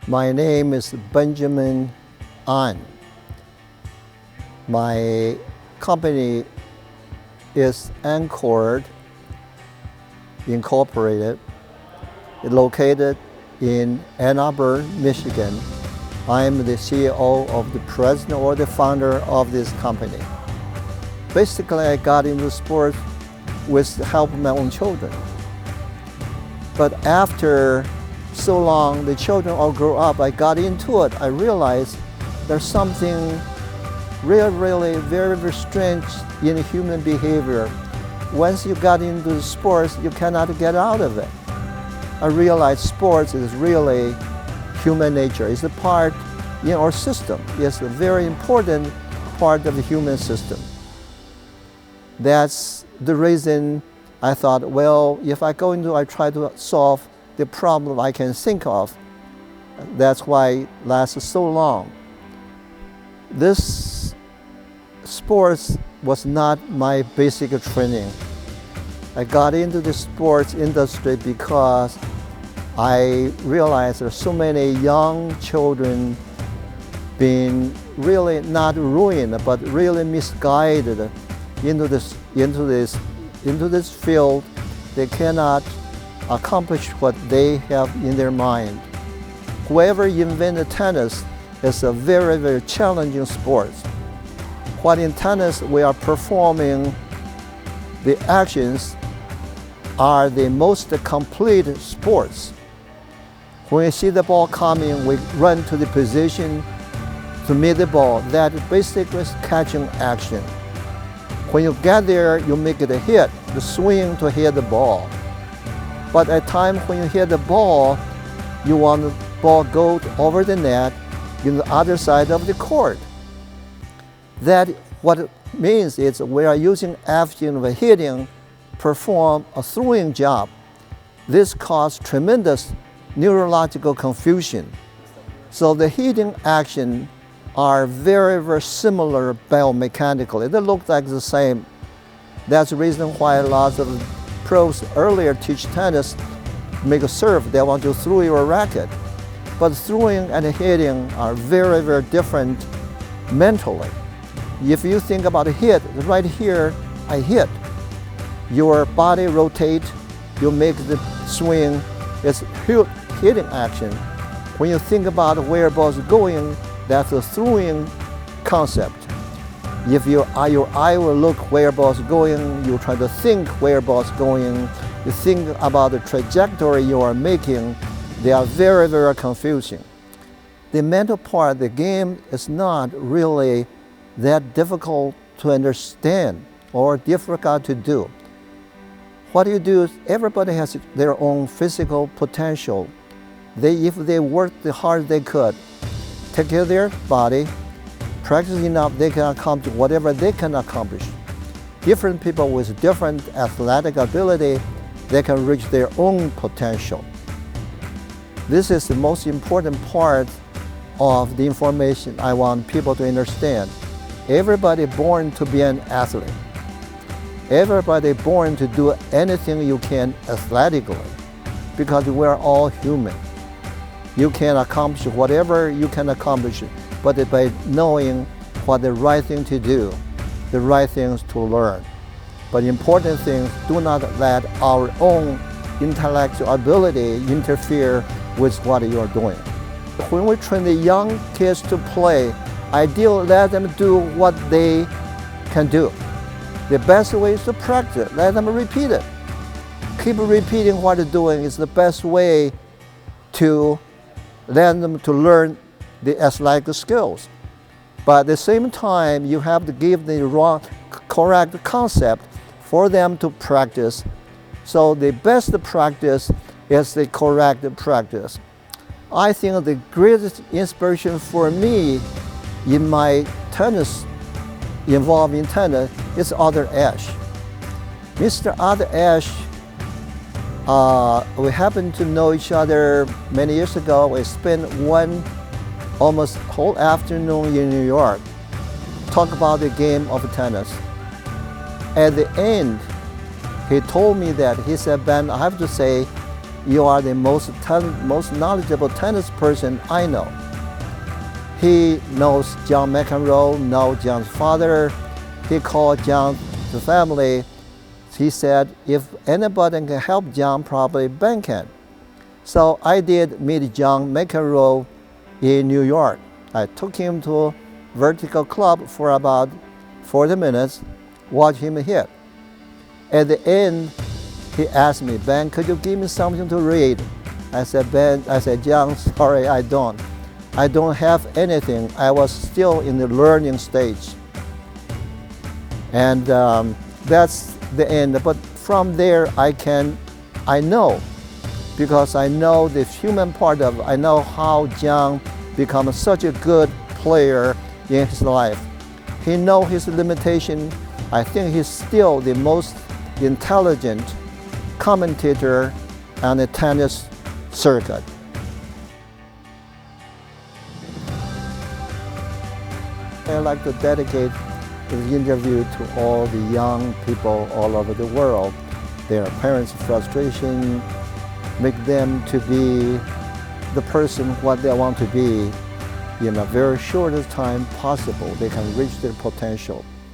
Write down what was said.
My name is Benjamin An. My company is Anchored Incorporated, located in Ann Arbor, Michigan. I am the CEO of the president or the founder of this company. Basically, I got into sports with the help of my own children. But after so long, the children all grew up, I got into it. I realized there's something really very strange in human behavior. Once you got into sports, you cannot get out of it. I realized sports is really human nature. It's a part in our system. It's a very important part of the human system. That's the reason I thought, well, if I try to solve the problem I can think of. That's why it lasts so long. This sports was not my basic training. I got into the sports industry because I realized there are so many young children being really not ruined, but really misguided into this field. They cannot accomplish what they have in their mind. Whoever invented tennis is a very challenging sport. What in tennis we are performing, the actions are the most complete sports. When we see the ball coming, we run to the position to meet the ball. That basically is catching action. When you get there, you make it a hit, the swing to hit the ball. But at times when you hit the ball, you want the ball go over the net in the other side of the court. That what it means is we are using action of hitting, perform a throwing job. This causes tremendous neurological confusion. So the hitting action are very similar biomechanically. They look like the same. That's the reason why lots of pros earlier teach tennis, make a serve, they want to throw your racket. But throwing and hitting are very different mentally. If you think about a hit, right here, I hit. Your body rotates, you make the swing, it's hitting action. When you think about where ball is going, that's a throwing concept. If your eye will look where ball is going, you try to think where ball is going, you think about the trajectory you are making, they are very confusing. The mental part of the game is not really that difficult to understand or difficult to do. What you do is everybody has their own physical potential. If they work the hard they could, take care of their body, practice enough, they can accomplish whatever they can accomplish. Different people with different athletic ability, they can reach their own potential. This is the most important part of the information I want people to understand. Everybody born to be an athlete. Everybody born to do anything you can athletically, because we're all human. You can accomplish whatever you can accomplish, but by knowing what the right thing to do, the right things to learn. But important things, do not let our own intellectual ability interfere with what you're doing. When we train the young kids to play, ideally let them do what they can do. The best way is to practice, let them repeat it. Keep repeating what they're doing is the best way to let them to learn the athletic skills. But at the same time, you have to give the correct concept for them to practice. So the best practice is the correct practice. I think the greatest inspiration for me in my tennis, involving tennis, is Arthur Ashe. Mr. Arthur Ashe, we happened to know each other many years ago. We spent one almost whole afternoon in New York, talk about the game of tennis. At the end, he told me that, he said, Ben, I have to say, you are the most knowledgeable tennis person I know. He knows John McEnroe, knows John's father. He called John's family. He said, if anybody can help John, probably Ben can. So I did meet John McEnroe in New York. I took him to Vertical Club for about 40 minutes, watched him hit. At the end, he asked me, Ben, could you give me something to read? I said, John, sorry, I don't. I don't have anything. I was still in the learning stage. And that's the end. But from there, I know, because I know the human part of it. I know how John became such a good player in his life. He knows his limitation. I think he's still the most intelligent commentator on the tennis circuit. I'd like to dedicate this interview to all the young people all over the world. Their parents' frustration make them to be the person what they want to be in a very shortest time possible. They can reach their potential.